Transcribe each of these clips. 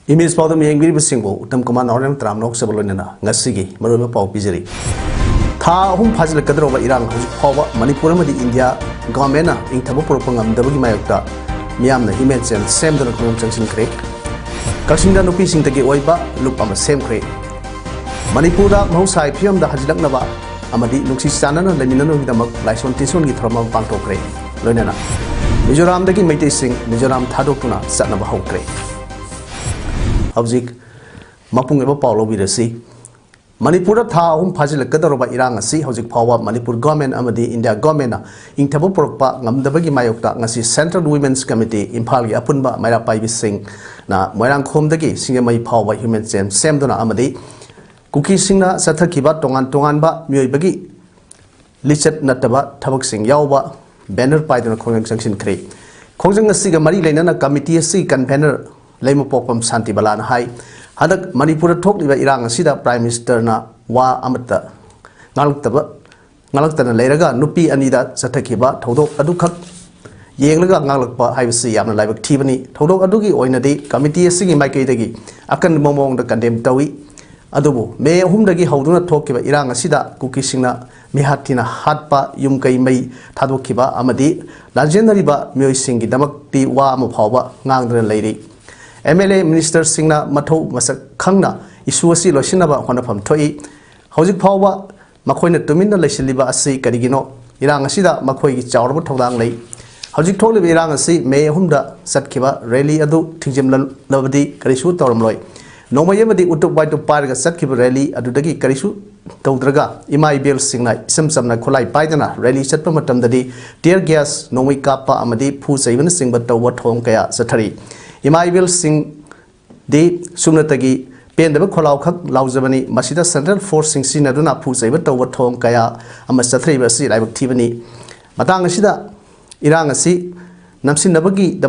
Image PAODAM yang single, Tam Command Order Tram Nok Sabalona, Nasigi, Maruba Pau Pizeri. Ta home Fazil Kadrova Iran, Hova, Manipurama di India, Gomena, in Tabopropangam, Dabugi Mayota, Miam the Himets and Sam the Column Junction Creek. Kashinda no piecing the Gatewayba, look on the same creek. Manipura, Mosai, Pium the Hajilak Nava, Amadi, Luxisana, Leminano with the Mok, Lyson Tison, Gitrama, Panto Creek, Lonana. Mizoram the Gimate sing, Mizoram Tadokuna, Sanaba Ho Creek. Object Mapung ever Paulo with the sea. Manipura Town Pazil Kadaroba Iran, sea, Hosic Power, Manipur government, Amadi, India government, in Tabopurpa, Namdabagi Mayokta, Nasi Central Women's Committee, in Pali Apunba, Mara Pai Sing, Na, Moran Komdagi, Singer May Power, Human Sam, Samdona Amadi, Cookie Singna, Satakiba, Tonganba, Muibagi, Lichet Nataba, Tabak Sing Yawa, Banner Python Kong Junction Creek. Kong Siga Mari Lena Committee, sea campaigner. Lemo Popam Santi Balan High, Hadak Manipura talked about Iran Sida Prime Minister na Wa Amata Naltaba Naltan Leraga, Nupi Anida Satakiba, Todo Adukak Yelaga Nalapa, I see Yam Live Tivani, Todo Adugi Oinadi, Committee singing my Kadagi, Akan Momong the condemned Tawi, Adubu, May Humdagi Hauduna talk about Iran Sida, Kukisina, Mihatina Hatpa, Yumkai May, Tadokiba, Amadi, Lajenariba, Muisingi, Damakti Wa Mopawa, Nangran Lady. MLA Minister Singna Mato Masak Kangna, Isuasi Loshinaba, one of them Toi, Hosic Power, Makoina Domina Leshiliba Asi Kadigino, Iran Sida, Makoi Chaurbo Todang Lay, Hosic told Iran Asi, May Humda, Satkiba, Rally Adu, Tijim Lavadi, Karishu Tormloy. No Mayamadi Utuk White to Parga Satkiba Rally, Adudagi Karishu, Todraga, Imai Bill Singna, Simsam Nakolai Paidana, Rally Setpamatam Dadi, Dear Gas, Nomi Kappa Amadi, Pusa even sing but to what home Kaya Satari. Imai will sing the Sunatagi, Pen the Kolauka, Lauzabani, Masida Central Forcing Sinaduna Pusay, but over Tom Kaya, and Master Traver Sea, like Tivani. Matangashida, Irangasi, Namsin Nabagi, the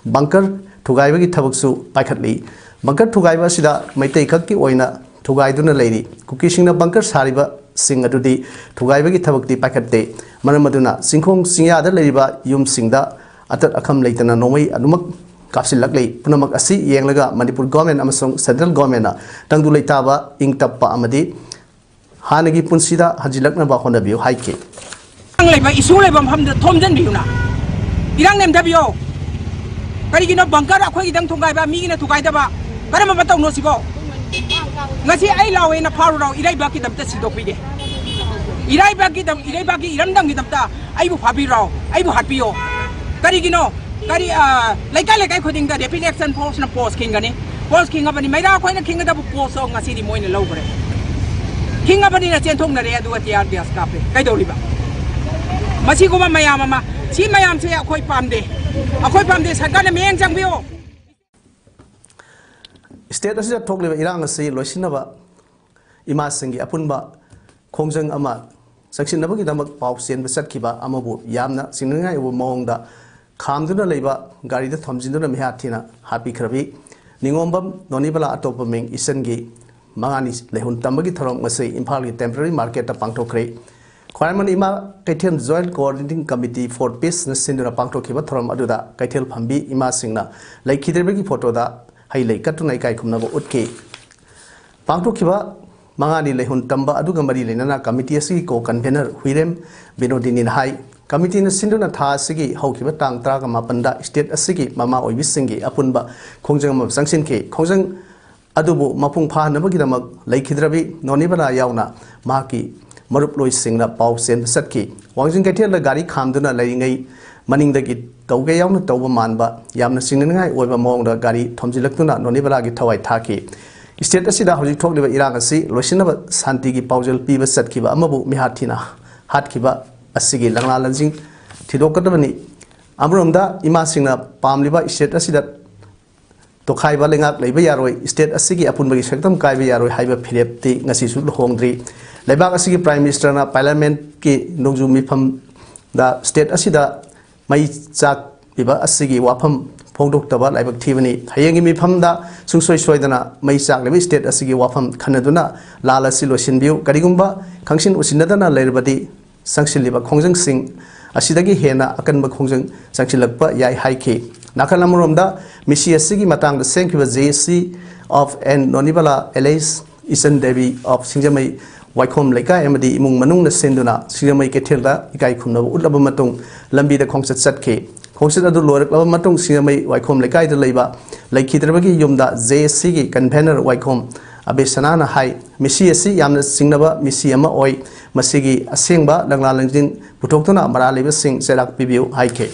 bunker, Tugaivagi Tabaksu, Pakatli, bunker Tugaiva Sida, may take Kaki Oina, Tugaiduna lady, Kukishing the bunker Sariba, sing a today, Tugaivagi Tabakti Pakate, Manamaduna, Singkong Singa, the Ladiba, Yum Singda, Atat Akam later, Nomi, Anumak. Kapsilakli, Punamak Asi, Yangaga, Manipur government, Amazon Central government, Tangdulataba, Inktapa Amadi, Hanagi Punsida, Hajilakna Bahona View, Hike. Isulabam from the Tom Denbuna. Young name W. Karigino Bankara, Quidam to Gaiba, Mina to Gaidaba, Paramata Nosibo. Nasi Ila in a parallel, Irabaki of the Sidopide. Irabaki, Irabaki, Randangita, I will happy row, I will happy you. Karigino. Kari like I couldn't get the election post na post king gani post king up and made out quite a king of the post on a city moin lower. King up in a gentleman that do at the RDS cafe. I don't live. Masigoma Mayama, see my am say a quite palm day. A quite palm days had got a man jump you. Status of talk with Iran say Losinava Imasingi Apunba Kongjang Ama Section Nabaki Pau Sen Satkiba Amabu Yamna Sinanga Monda. Kamduna Leba, Gari the Tomzinduna Mihatina, Happy Krabi, Ningombam, Nonibala Atopaming, Isengi, Manganis, Lehun Tambagi Torong Masi, Impali Temporary Market of Pangto Cray. Kwaraman Ima, Katian Joint Coordinating Committee for Business in the Pangto Kiba Torom Aduda, Kaitel Pambi, Ima Singna, like Kidebeki Potoda, Haile Katunaikai Kumnabo Utke. Pangto Kiba, Mangani Lehun Tamba Adugamari Lena Committee Co convener, Wirem, Binodin High. Committee na Sinduna Tha Sigi, Hokiba Tang Traga Mapanda, State Asigi, Mama or Visingi, Apunba, Kongjang of Sanction K, Kongjang Adubu, Mapung Pa, Nabagidamak, Lake Hidrabi, Nonibala Yauna, Maki, Marup Lois Singna, Pau Sen Satki, Wangjing Katil, Gari Kamduna, laying a Manning the Git, Togayam, Toba Manba, Yamna Singangai, over Mong the Gari, Tomzilakuna, Nonibala Gitawai Taki. State Asida, how you talk about Iran, see, Losinaba, Santigi, Paujal, Piva Satkiba, Amabu, Mihatina, Hatkiba. Asigi Langla Lanzing, Tidokatavani, Amrumda, Imasina, Pamliba, State Asida, तो खाइबा लेंगाक लेबा यारोय state असिगी अपुनबगी सेक्तम काइबा यारोय हाइबा फिरेप्ति ngasi su होंद्री लेबाक असिगी prime minister ना parliament की नोंजु मिफम दा state असिदा मई चाक बिबा असिगी वाफम फोंदोक्तबा लाइबक थीबनी हयेंगी मिफम दा सुंगसोय सोयदना मई चाक लेबा state असिगी वाफम खनदुना लाल असि लोसिनबिउ करिगुंबा खंगसिन उसिनदना लेरबदी संगसिलिबा खोंजंग सिंग असिदगी हेना अकनबा खोंजंग संगसिलकपा याय हाइखे नाखलमरोमदा मिसी असिगी मतंग सेंखिबा जेसी ऑफ एंड नोनिबला एलेस इसन देवी ऑफ सिंजमई वाइखोम लेका एमदी इमुंग मनुंग सेंदुना सिंजमई केथेलदा इकाई खुनब उलबा मतुंग लंबीदा खोंसत सटखे खोंसत अदु लोरकलबा मतुंग सिंजमई वाइखोम लेकाई द लेबा लेखिद्रबगी युमदा जेसी गी कन्वेनर वाइखोम अबेसनाना हाई मिसी असि यामना सिंगनबा मिसी अमा ओय मसिगी असेंगबा लंगला लंजिन पुथोक्तुना मरा लेबा सिंग सेराक पिबिउ हाइखे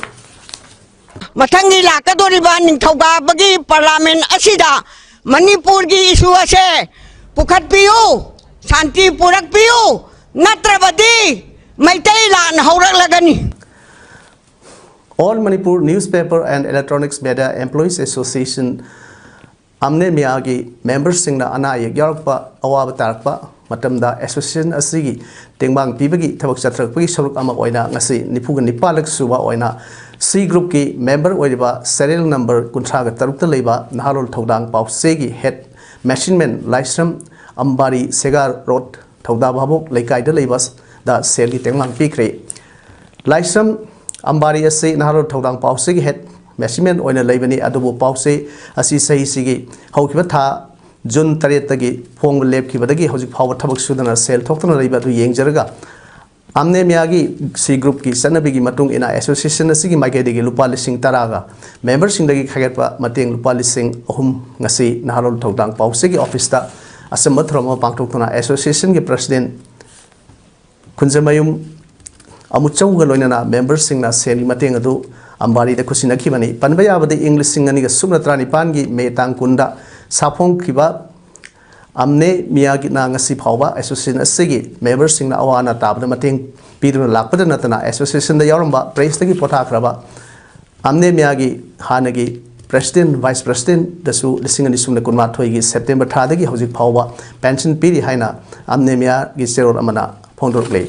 मथंगी लाकदोरिबा निंथौगाबगी पार्लियामेंट असिदा मणिपुर की इशू असे पुखटपियु शांति पुरकपियु नत्रबदी मैतै लान हौरकलगनी All Manipur Newspaper and Electronics Media Employees Association amne miyagi members singna ana yek yarakpa awaba tarakpa matamda association asigi tengbang pibagi thabak chatrakpagi saruk ama oina ngasi nipuga nipalak suba oina C group ki member oiba serial number kunthra ga tarukta leiba naharol thodang pausegi head machine man laisram ambari segar road thoda babok leikai da leibas da sel gi tengbang pikre laisram ambari ase naharol thodang pausegi head machine man oina leibani adubu pause asi sahi sigi haukiba tha June 3 tagi phong lep ki badagi hojik phawa thabak sudana sel thoktana leiba du yengjaraga amne miyagi C group ki sanabigi matung ina association asigi maigedigi lupa lising taraga member sing dagi khagetpa mateng lupa lising ahum ngasi naharol thodang pausegi office ta asam throma pangtokna association ki president kunjamayum amuchauga loinana member sing na sel mateng adu ambari da kusina khibani panbaya bade english sing ani ga sumnatra nipan gi me tang kunda sapong khiba amne miyagi na ngasi phawba association asigi member sing na awana tabda mateng piduna lakpada natana association da yaramba press tagi potha khraba amne miyagi hanagi president vice president dasu lising ani sumna kunma thoi gi september tha dagi hojik phawba pension piri haina amne miyagi seror amana phongdor le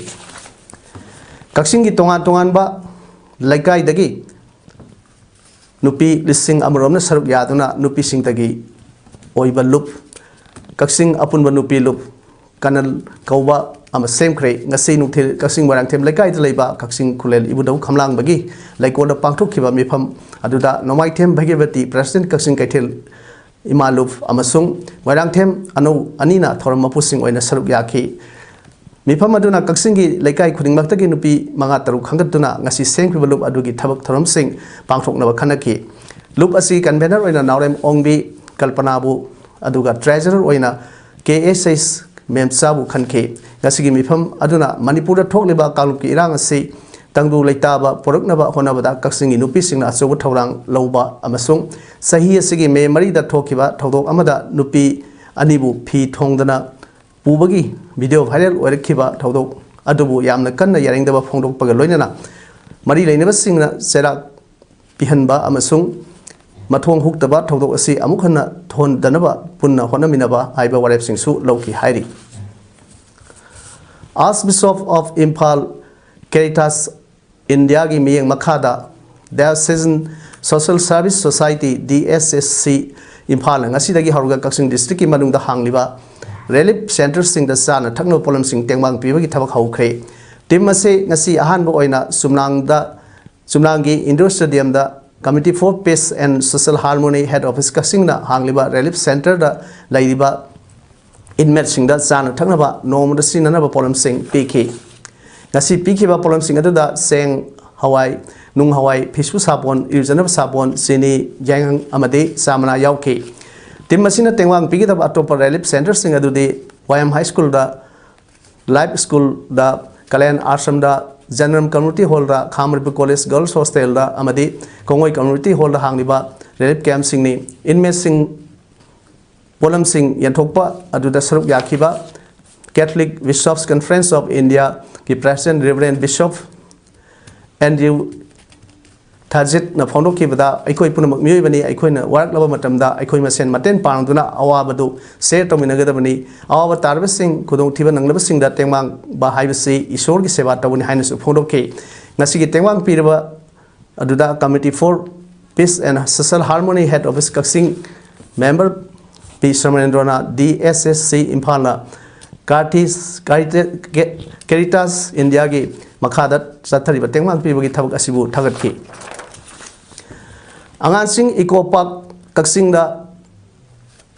kaksing gi tongan ba laikai dagi nupi lising amromna saruk yaduna nupi sing tagi oiba lup kaksing apunba nupi lup kanal kauba ama semkhre ngasi nuthil kaksing barang them laikai de leiba kaksing khulel ibudau khamlang bagi laikoda pangthok khiba mifam aduda nomai them bhagewati president kaksing kaithel imalup amasung barang them anu anina thoram mapusing oina saruk yakhi mifam aduna kaksing gi laikai khuding maktagi nupi manga taru khangatuna ngasi semkhriba lup adugi thabak thoram sing pangthokna ba khanaki lup asi convener oina naurem ongbi kalpanabu aduga treasurer oina KSS memsabu khanke ngasigi mifam aduna manipur da thokliba kalup ki irang ase tangdu leitaba poroknaba honabada kaksingi nupi singna achobu thorang loba amasung sahi asigi me mari da thokiba thodok amada nupi anibu phi thongdana pubagi video viral oirakhiba thodok adubu yamna kanna yaringdaba phongdok paga loinana mari leinaba singna sera pihanba amasung mathong huktaba thodok asi amukhana thon danaba punna honaminaba haiba warep singsu loki hairi Archbishop of Imphal Caritas India gi miyeng makhada Diocesan Social Service Society DSSC Imphal ngasidagi haruga kaksing district ki manungda hangliba relief center sing da sana thakno problem sing tengmang pibagi thabak haukhre tim ase ngasi ahan bo oina sumnangi indoor stadium da Committee for Peace and Social Harmony Head Office Kasingna Hangliba Relief Center da Laidiba Inmate Singda San Tanaba Nom the Sinanaba Polum Sing PK. Nasi PK ba Polum Sing da Seng Hawaii Nung Hawaii Pishu Sapon Irjanab Sapon Sini Yang Amade Samana Yauke. Timasina Tengwang PK da Atopa Relief Center Sing adu de YM High School da Life School da Kalayan Ashram da General Community Hall da Khamripu College Girls Hostel da amadi Kongoi Community Hall da hangliba relief camp sing ni inmate sing polam sing yanthokpa aduda saruk yakhiba Catholic Bishops Conference of India ki President Reverend Bishop Andrew Tajit na Fondokiba, Ikoi Punam Mubani, Ikoina, work lava matamda, Ikoima Sen Maten Panduna, Awabadu, Set Dominagadabani, our Tarvesing, Kudong Tivan and Living that Temang Bahivasi, Isorgi Sevata, when Highness of Fondoke, Nasiki Temang Piraba, Aduda Committee for Peace and Social Harmony, head of his Kaksing member, P. Samanandrona, DSSC Impala, Caritas India, Makadat, Satari, but Temang people get Asibu, Tagatki. Angansing Eco Park, Kaksinda,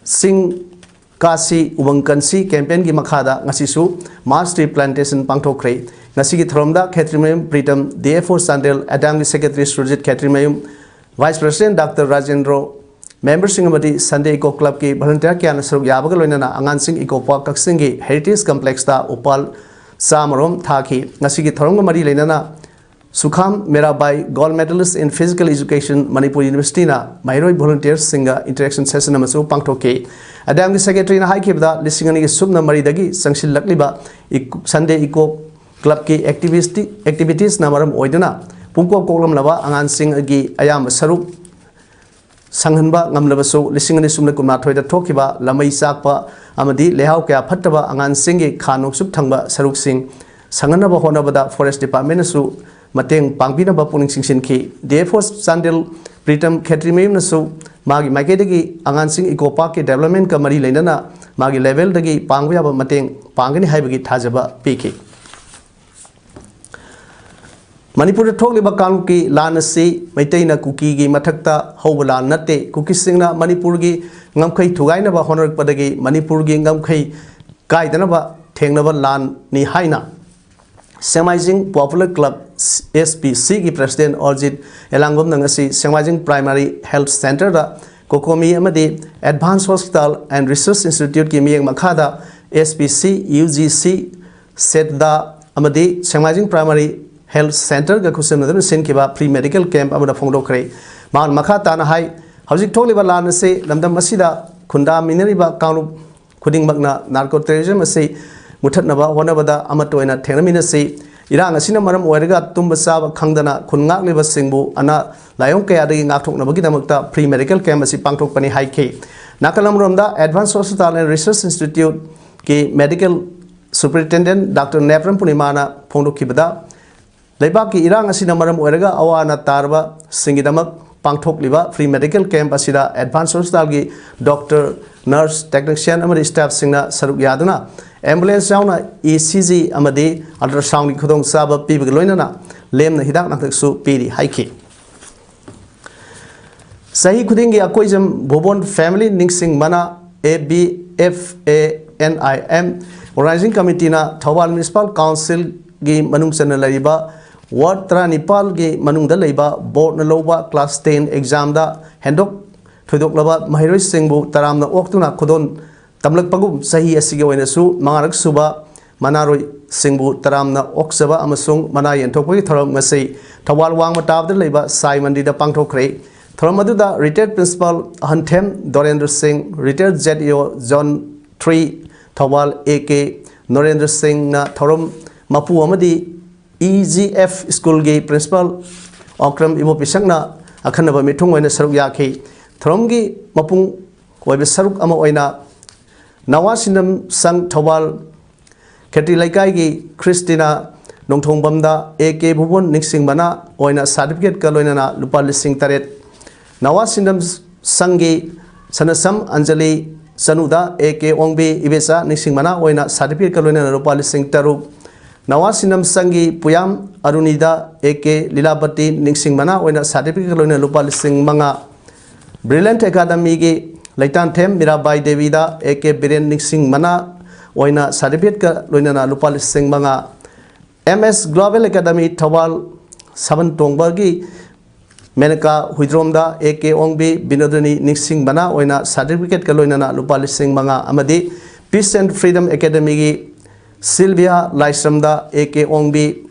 Sing Kasi, Ubangkansi, campaign gi Makada, Nasisu, Mars Tree Plantation, Pangtokre, Nasiki Thromda, Katrimayum, Pritam, DFO Sandel, Adam Secretary Surjit Katrimayum, Vice President Dr. Rajendro, Members Singamati, Sunday Eco Club ki, Volunteer Kiana Sur Yabagalona, Angansing Eco Park, Kaksingi, Heritage Complex, Upal, Samarom, Taki, Nasiki Thronga Mari Lenana, Sukham Mirabai, gold medalist in physical education, Manipur University na, Mairoi volunteers singer interaction session namasu Pangtoke. Adam the secretary na Haikibda, listening Subna Maridagi, Sanction Lakliba, Sunday Eco Club ki activities namaram oidana, Punko Kolam Lava, Angan Sing Agi, Ayam Sarup, Sanghanba, Namlavaso, listening Sumna Kumatoi, the Tokiba, Lamai Sakpa, Amadi, Lehauka, Pataba, Angan Singi, Kano Subtanga, Saruk Sing, Sanganaba Honabada, Forest Department Su. Mateng Pangpina Bapuning Sing Ki, therefore Sandel Pritam Katrimayum Nasu, Magi Makedagi, Angansing Eco Park Development Kamari Lenana, Magi level Dagi, Pangvia Mateng, Pangani Habagi Tajaba, Piki. Manipur Toliba Kanki, Lanasi, Maitena Kuki, Matakta, Hobala Nate, Kukisingna, Manipurgi, Ngamkai Tugainaba Honor Padagi, Manipurgi, Ngamkai, Kaitanaba, Tengnaba Lan Ni Haina. Semizing Popular Club SPC ki President Orjit Elangom Nangasi Semizing Primary Health Center da Kokomi Amadi Advanced Hospital and Research Institute ki Miyang Makada SPC UGC set da Amadi Semizing Primary Health Center ga Kusem Nadan Sin Kiba Pre-Medical Camp Amada Fongdo Kre Maan Makata na hai Hauzik Toliba Lan se Lamdam Masida Kunda Mineriba Kanu Kuding Magna Narco-terrorism se Mutatnaba, Wanabada, Amatoina, Tenaminasi, Irang, Sinamaram, Weriga, Tumbasaba, Kangdana, Kunga, Liver Singbu, Anna, Layonka, Natok Nabagita, Pre-Medical Chemistry, Pangtok Pani Haike, Nakalam Romda, Advanced Hospital and Research Institute, Ki Medical Superintendent, Dr. Nepram Punimana, Pondo Kibada, Lebaki, Irang, Sinamaram, Weriga, Awana Tarba, Singidamak, Pangtok Liva, Pre-Medical Camp, Asida, Advanced Hospital, Doctor, Nurse, Technician, Amadi Staff Singna, Saruk Yadana. Ambulance Jauna ECG Amadi ultrasound Kudong Saba Pibaloina Lem Hidak Naksu Piri Haiki Sahi Kudingi Akoism Bobon Family Ningsing Mana ABFANIM Organizing Committee na Thawal Municipal Council gi Manung Sana Laiba Ward Tra Nepal gi Manung da Laiba Board na Loba Class 10 exam da Hendok Thudok Laba Mahiroi Singbu Taram na Oktuna Kudon Tamlak Pagum Sahi Asiga Su, Mangarak Suba, Manaroi Singbu, Taramna, Oksaba, Amasung, Manay and Topi, Thoram Masi, Tawal Wang Matav the Labor, Simon Dida Pangto Kray, Thoramaduda, retired principal, Hantem, Dorendra Singh, retired ZEO, John 3, Tawal AK, Norendra Singh, Thoram Mapu Amadi, EGF School Gay Principal, Okram Ibo Pisangna, Akanaba Mitung and Saruk Yaki, Thoromgi, Mapung, Wabi Saruk Amoina. Nawasinam Sang Tawal Kati Laikai Christina Nongtong Bamda AK Bubun Nixing Mana Oina Certificate Kaloina Lupa Listing Taret Nawasinam Sangi Sanasam Anjali Sanuda AK Ongbi Ibesa Nixing Mana Oina Certificate Kaloina Lupa Listing Taru Nawasinam Sangi Puyam Arunida AK Lilabati Nixing Mana Oina Certificate Kaloina Lupa Listing Manga Brilliant Academy Laitan Tem Mirabai Devida AK Biren Nixing Mana Oina Certificate ka Loinana Lupa Listing Manga MS Global Academy Tawal Saban Tongbargi Menaka Huidromda AK Ongbi Binodani Nixing Mana Oina Certificate ka Loinana Lupa Listing Manga Amadi Peace and Freedom Academy Sylvia Laisramda AK Ongbi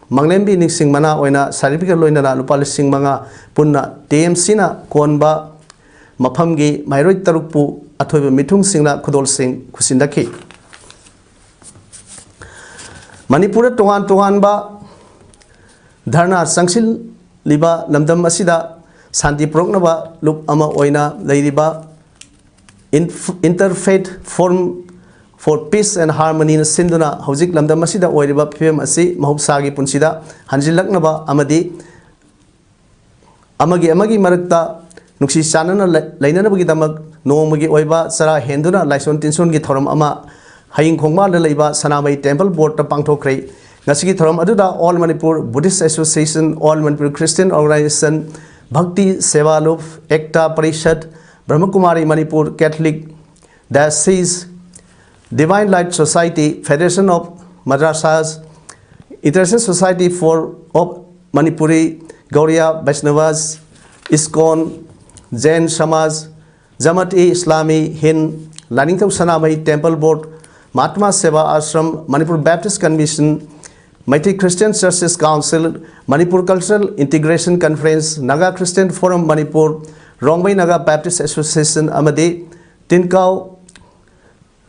Manglembi Nixing Mana Oina Certificate Loinana Lupa Listing Manga Punna TMC na Konba Mapamgi Mairoi Tarupu Atoiba Mitung Singla Kudol Sing Kusindaki Manipura Tongan Tongan Ba Dharna Sangsil liba lamdam asida santi proknaba lup ama oina leiriba interfaith forum for peace and harmony na sinduna hojik lamdam asida oiriba phim asi mahupsagi punsida hanjilaknaba amadi amagi marakta nuksi chanana lainanabagi damak nomagi oiba sara henduna laison tinson gi thoram ama haying khongma la leiba sanamai temple board ta pangthokre ngasigi thoram aduda all manipur buddhist association all manipur christian organization bhakti seva lop ekta parishad brahmakumari manipur catholic diocese divine light society federation of madrasas international society for of manipuri Gaudiya Vaishnavas, ISKCON, Jain Samaj, Jamaat-e Islami Hind, Laningthau Sanamai Temple Board, Mahatma Seva Ashram, Manipur Baptist Convention, Mighty Christian Churches Council, Manipur Cultural Integration Conference, Naga Christian Forum Manipur, Rongbai Naga Baptist Association Amade, Tinkau,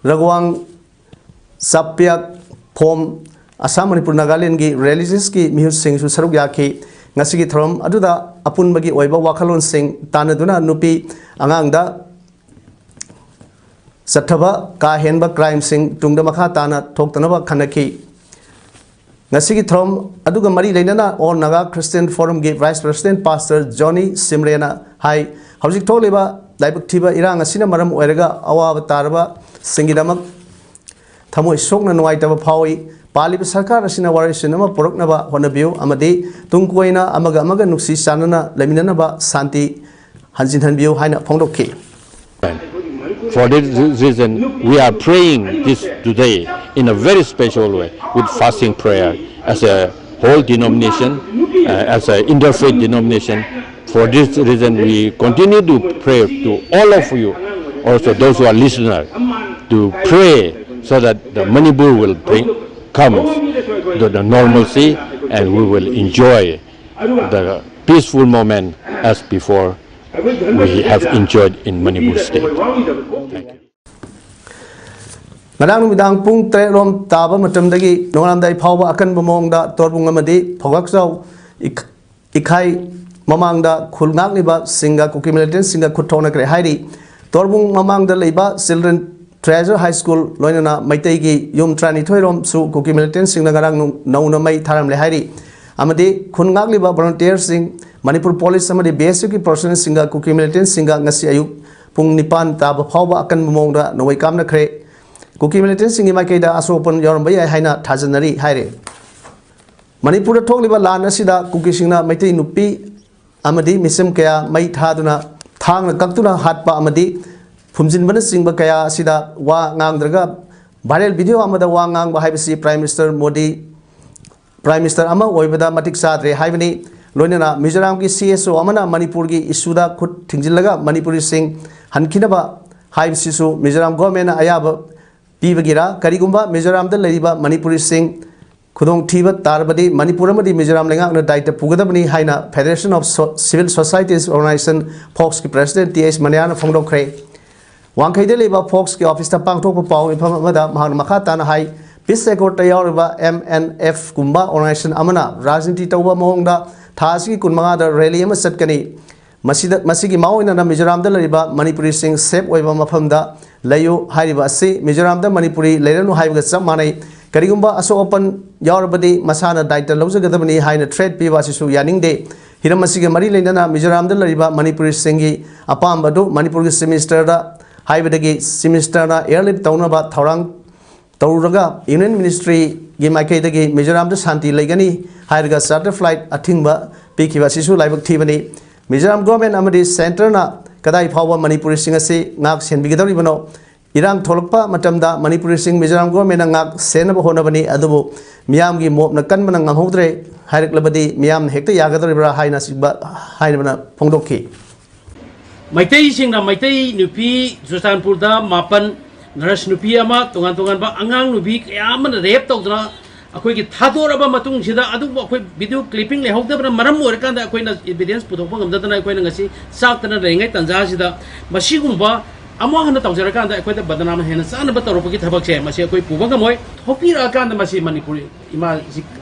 Ragwang, Sapyak, Phom, Assam Manipur Nagaland ki religious ki mihut sing su saruk yaki ngasigi thorom aduda apun bagi oiba wakhalon sing tanaduna nupi angangda sathaba ka henba crime sing tungda makha tana thoktanaba khanaki ngasigi thorom aduga mari leinana all naga christian forum gi vice president pastor Johnny Simrena hai hojik tholeba daibuk thiba irang asina maram oiraga awa tarba singidamak thamoi sokna nuaitaba phawi Pali Sarkar asina warisinama poroknaba honabiu amadi tungkoina amaga nuksi sanana laminanaba santi hanjin hanbiu haina phongdokki. For this reason, we are praying this today in a very special way with fasting prayer as a whole denomination, as an interfaith denomination. For this reason, we continue to pray to all of you, also those who are listeners, to pray so that the Manipur will come to the normalcy and we will enjoy the peaceful moment as before we have enjoyed in Manipur state. Thank you. Madang midang pung tre rom taba matam dagi nongram dai phawba akan bomong da torbung amadi phogak saw ikhai mamang da khulngak liba singa kokimelaten singa khuthona kre hairi torbung mamang da leiba children Treasure High School loinana maitai gi yum trani thoirom su kuki militant sing nagarang nauna mai tharam le hairi amadi khungak liba volunteer sing Manipur Police amadi BSU ki personnel singa kuki militant singa ngasi ayuk pung nipan tab phawba akan mongda noi kamna khre kuki militant singi mai kaida asopon yorom bai haina thajanari haire Manipur thok liba lan asida kuki singna maitai nupi amadi misem kaya mai thaduna thang kaktuna hatpa amadi Fumjin bana singba kaya sida wa ngangdraga viral video amada wa ngang ba haibisi Prime Minister Modi Prime Minister ama oibada matik sadre haibani loinana Mizoram ki CSO amana Manipur ki isuda khut thingjilaga Manipuri sing hankinaba haibisi su Mizoram government ayaba pibagira karigumba Mizoram da leriba Manipuri sing khudong thiba tarbadi Manipur amadi Mizoram lenga na daita pugadabani haina Federation of Civil Societies Organization Fox ki president TS Maniana phongdokre Wangkaide leba Fox ki office ta pangthok paw infam amada mahang makha tan hai peace accord ta yauriba MNF kumba organization amana rajniti tawba mohongda thasi kunmanga da rally ama satkani masigi maoina na Mizoram da leriba Manipuri sing safe oiba mafam da layu hairiba ase Mizoram da Manipuri leiranu haiba chap manai karigumba aso open yaurabadi masana daita lawjagadabani haina trade piwa sisu yaningde hiram masigi mari leinana Mizoram da leriba Manipuri singi apamba do Manipur ki semester da Haibadagi semester na airlift taunaba thaurang tauraga Union Ministry gi maikaidagi Mizoram da santi legani hairaga charter flight athingba pikiba sisu laibak thibani Mizoram government amadi center na kadai phawba Manipuri sing ase ngak senbigidari bano irang tholokpa matamda Manipuri sing Mizoram government na ngak senaba honabani adubu miyam gi mop na kanbana ngamhodre hairaklabadi miyam hekta yagadari bra haina sigba haina bana phongdokki Maitai singna Maitai nupi Sustanpur da mapan naras nupi ama tungan ba angang nupi kaya man rape tawdra akoi ki thadoraba matung sida adu akoi video clipping le hokdabra maram oirkan da akoi na evidence puthokpa ngamdana akoi na ngasi saktana rengai tanja sida masigumba amo hana tawjarakan da akoi da badnam hena sana ba tawropaki thabak che masi akoi puba gamoi thopira kan da masi Manipuri ima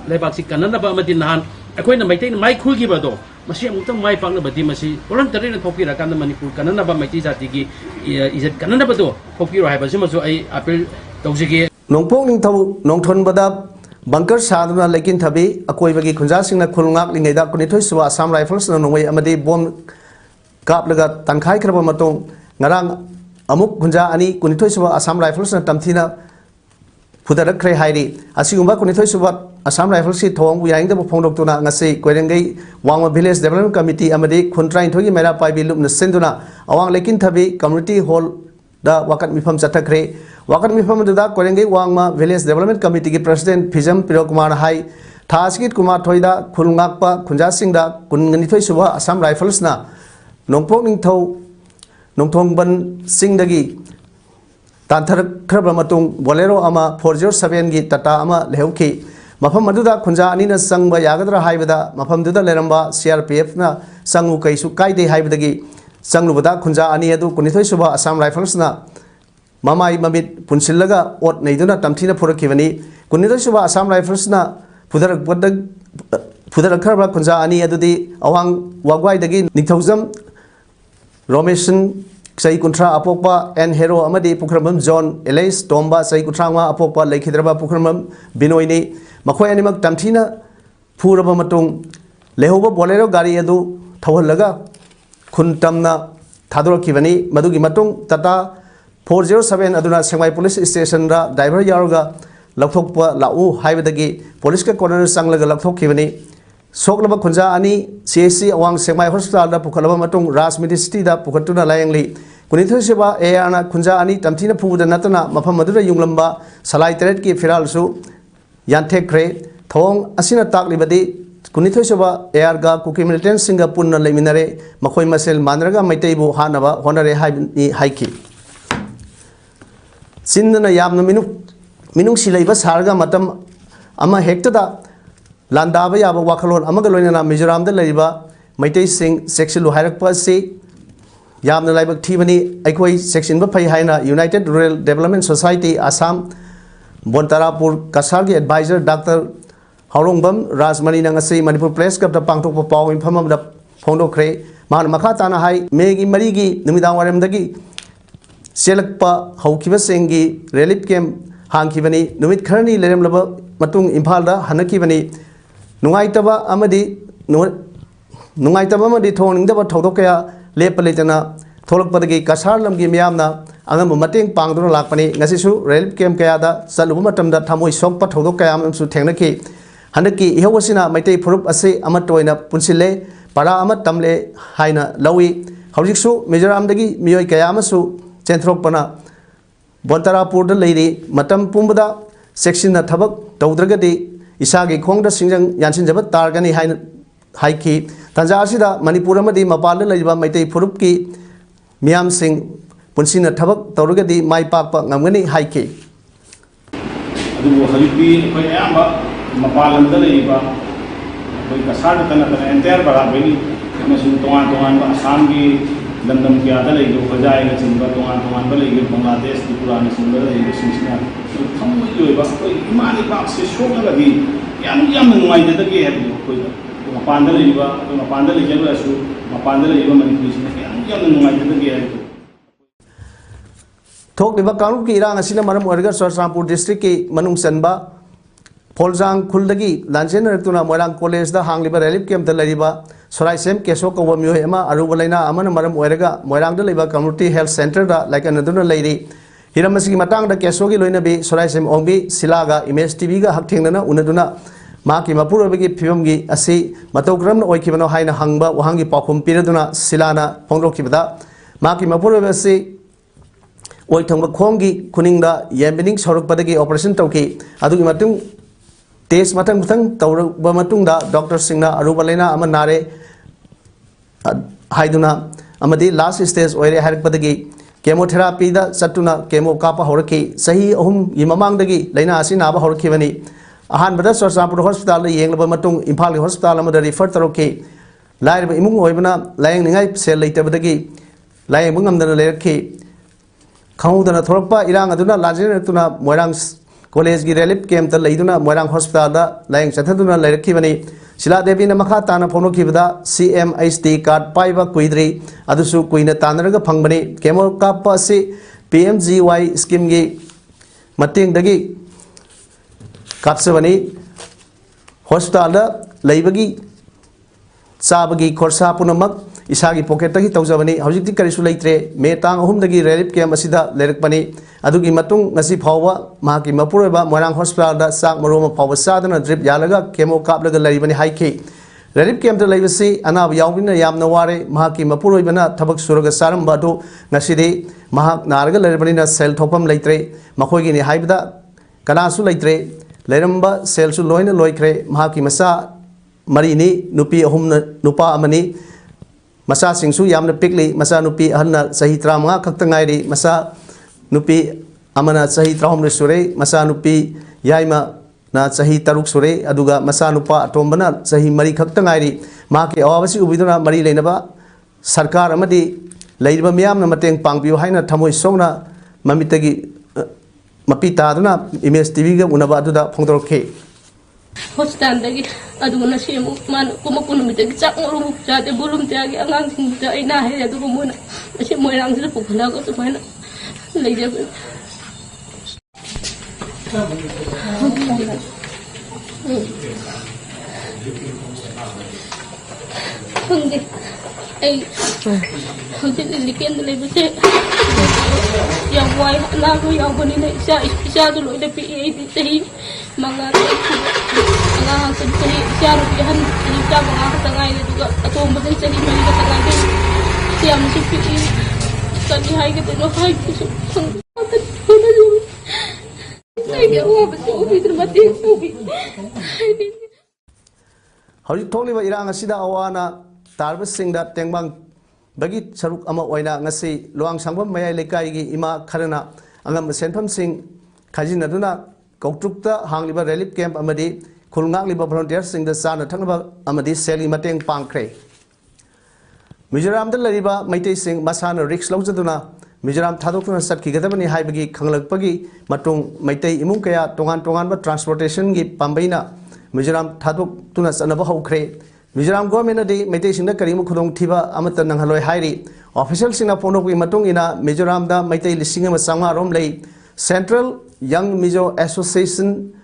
lebak si kanana ba amati nahan akoi na Maitai mai khulgi ba do masi amutang mai pang na badi masi voluntary na thokira kan manipur kanana ba maiti jati gi izat kanana ba do thokiro hai ba sima so ai appeal tawjige nongpong ning thau nongthon bada bunker saduna lekin thabi akoi bagi khunja singna khulngak lingai da kuni thoi suwa Assam Rifles na nongwei amadi bom kap laga tankhai khraba matong ngarang amuk khunja ani kuni thoi suwa Assam Rifles na tamthina pudarak kre hairi asigumba kuni thoi suwa Assam Rifles si thong bu yaing da phongdok tuna ngasi koirengai wangma village development committee amadi khuntrain thogi mera pai bi lumna senduna awang lekin thabi community hall da wakat mifam chathakre wakat mifam da koirengai wangma village development committee ki president Phijam Piro Kumar hai Thaskit Kumar thoida khulngakpa khunja singda kungani thoi suwa Assam Rifles na nongpok ning thau nongthong ban singdagi tanthar khraba matung bolero ama 407 gi tata ama lehauki mafam maduda khunja ani na sangba yagadra haibada mafam duda leramba CRPF na sangu kaisu kaide haibadagi sanglubada khunja ani adu kunithoi suba Assam Rifles na mamai mamit punsillaga ot neiduna tamthina phurakivani kunithoi suba Assam Rifles na pudarak kharba khunja ani adudi awang wagwai dagi ningthaujam Romeshan sai kuntra apokpa en hero amadi pukramam John Elais Tomba sai kutranga apokpa lekhidraba pukramam binoini makhoi animak tamthina phuraba matung lehoba bolero gari adu thawhallaga khuntamna thadorkibani madugi matung tata 407 aduna Sengmai police station ra driver yaruga lakhokpa lau haibadagi police ka corner sanglaga lakhokibani soklaba khunja ani CSC awang Sengmai hospital da pukhalaba matung Ras Ministry da pukhatuna layangli kunithoi seba ana khunja ani tamthina phuda natana mafam madura yunglamba salai teret ki firal su yanthekre thong asina taklibadi kunithoi seba ga kuki militant singa punna leminare makhoi masel manraga maiteibu hanaba honare haiki sindana yamna minung silaiba sarga matam ama hektada landaba yaba wakhalon amaga loinana Mizoram da laiba maitai sing section lu hairakpa se yamna laibak thibani aikoi section ba phai haina United Rural Development Society Assam Bontarapur Kasar gi advisor Dr. Haurongbam Rajmani nangasi Manipur Press Club da pangthokpa paw infamam da phongdokre man makha tana hai megi marigi numidang waram dagi selakpa haukiba sengi relief camp hangkibani numit kharni lerem laba matung Imphal da hanakibani nungaitaba amadi thoningdaba thodok kaya lepalitana tholakpadagi Kasar lamgi miyamna angam mateng pangduna lakpani ngasisu relief camp kaya da saluba matamda thamoi sokpa thodok kaya amsu thengnaki handaki ihawasina maitai phurup ase amatoina punsile para amat tamle haina lawi hawjiksu Mizoram dagi miyoi kaya amasu chentrokpana Bontarapur da leiri matam pumbada section na thabak tawdragadi isagi khongda singjang yansinjaba targani haiki tanja asida Manipur amadi mapalda leiba maitai phurup ki miyam sing punsina thabak tawragadi mai pakpa ngamgani haiki adubu halipi koi ayamba mapalamda leiba koi kasar tana entire barabeni masun tongan Assam gi landam kya da leigo bajai ga chimba tongan ba leigo Bangladesh Tripura ni singba leigo singsina thamoi loiba koi imani pak se shokla gi yam nungai da ge habi koi mapanda leiba mapanda leigo asu mapanda leigo Manipur sina yam nungai da ge habi thok liba karu ki irang asina maram orga Sarsanpur district ki manung sanba Pholjang khuldagi lanchen raktuna Moirang college da hangliba relief camp da lariba Sorai Sem Keso ko wamyo ema aruba laina amana maram oiraga Moirang da laiba community health center da like anaduna lairi hiramasi matang da Keso gi loina bi Sorai Sem ongbi silaga image tv ga hakthengna unaduna ma ki mapur obagi phibam gi asi matokram oikibano haina hangba wahangi pakhum piraduna silana phongrokibada ma ki mapur obasi oi thangba khongi kuningda yembening sorok padagi operation tawki adugi matung test matang tawrba matungda doctor singna aruba laina ama nare haiduna amadi last stage oire harakpadagi chemotherapy da satuna chemo kapa horaki sahi ahum imamang dagi laina asina aba horkibani ahan bada Sarsanpur hospital yenglaba matung Imphal hospital amada refer taroki lairba imung oibana layang ningai sel leitabadagi layang bungamdana leraki khangudana thorakpa irang aduna lajena tuna Moirang college gi relief camp ta leiduna Moirang hospital da layang chathaduna leirakibani Sila Devi na makha tana phono kibda CMHD card paiba kuidri adusu kuina tanaraga phangbani chemo kappa si PMGY scheme gi mating dagi kapsabani hospital da leibagi sabagi khorsa punamak isagi pocket tagi tawjabani hojikti karisu leitre me tang ahum dagi relief camp asida lerakpani adugi matung ngasi phawwa mahaki mapuroba morang hospital da sak maroma phawwa sadana drip yalaga chemo kap laga leibani haiki relief camp da leibasi anab yawbina yamna ware mahaki mapuroibana thabak suraga saramba do ngasidi mahak naraga leibani na sel thopam leitre makhoigi ni haibda kanasu leitre leramba sel su loina loikre mahaki masa marini nupi ahum nupa amani masa singsu yamna pikli masa nupi ahanna sahi tramanga khaktangairi masa nupi amana sahi trahom sure masa nupi yaima na sahi taruk sure aduga masa nupa atombana sahi mari khaktangairi maki awabasi ubiduna mari leinaba sarkar amadi leiba miyamna mateng pangbiu haina thamoi songna mamitagi mapita aduna image tv ga unaba aduda phongdorke hospital dagi aduna semu man kumakunu mitagi chak ngoru jate bulum tiagi angang sing ta ina he adu mona ase moirang sila pukhala ko to mana leija hungge ai hungge liken le bese yang wai la ko yang boni ne isa tu lo de pi di tahi manga ang sendiri siaru dihan kita mengaku tengah ini juga atau mungkin jadi mereka tengah ini siam sepi tadi hari kita no hari itu saya uang betul ubi termati ubi hari tholi ba irang asida awana tarba singda tengbang bagi saruk ama waina ngasi luang sangbam mayai lekai gi ima kharana angam senpham sing khajin aduna kautrukta hangliba relief camp amadi khulngak liba volunteers sing da sana thangba amadi seli mateng pangkre Mizoram da lariba maitei sing masana risk lawjaduna Mizoram thadokna satki gadabani haibagi khanglakpagi matung maitei imung kaya tongan ba transportation gi pambaina Mizoram thadok tuna sanaba hokre Mizoram government adi maitei sing da karimu khudong thiba amata nanghaloi hairi official sing na ponok gi matung ina Mizoram da maitei lising ma sangma rom lei Central Young Mizo Association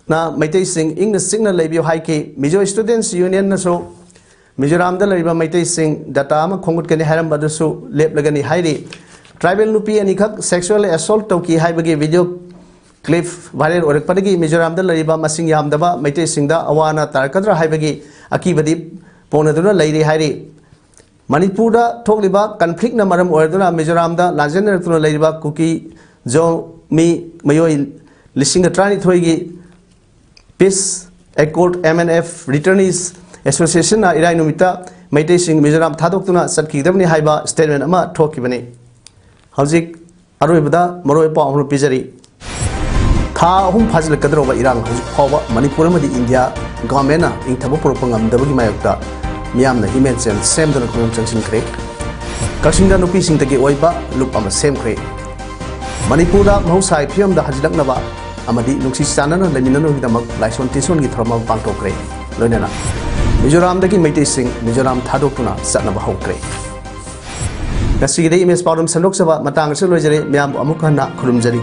na Maitei Singh ing na signal labio haiki Mizo Students Union na so Mizoram da lariba Maitei Singh data ama khongut kani haram badasu lep lagani hairi tribal nupi ani khak sexual assault tauki haibagi video clip viral orak padagi Mizoram da lariba masing yamdaba Maitei Singh da awana tarakadra haibagi akibadi ponaduna lairi hairi Manipur da thokliba conflict na maram oraduna Mizoram da lanjener tuna lariba kuki jo mi mayoi lisinga trani thoigi Peace Accord MNF Returnees Association na irai numita Maitei Singh Mizoram thadokuna satkidabni haiba statement ama thokibani hojik aroibada maroi pa amru pijari tha hum phajil kadroba irang hojik phawa Manipur madi India government na ingthabo propangam dabagi mayokta miyamna image and same dona khum changsin kre kasinda nupi sing tagi oiba loop ama same kre Manipur da mahusai phiam da hajilaknaba amadi nungsi sanana leminano hidamak laison tison gi thrama pangtokre loinana Mizoram dagi Maitei Singh Mizoram thadokuna satnaba hokre Nasigi dei image PAODAM sandok saba matang se loijare miyam amukana khulumjari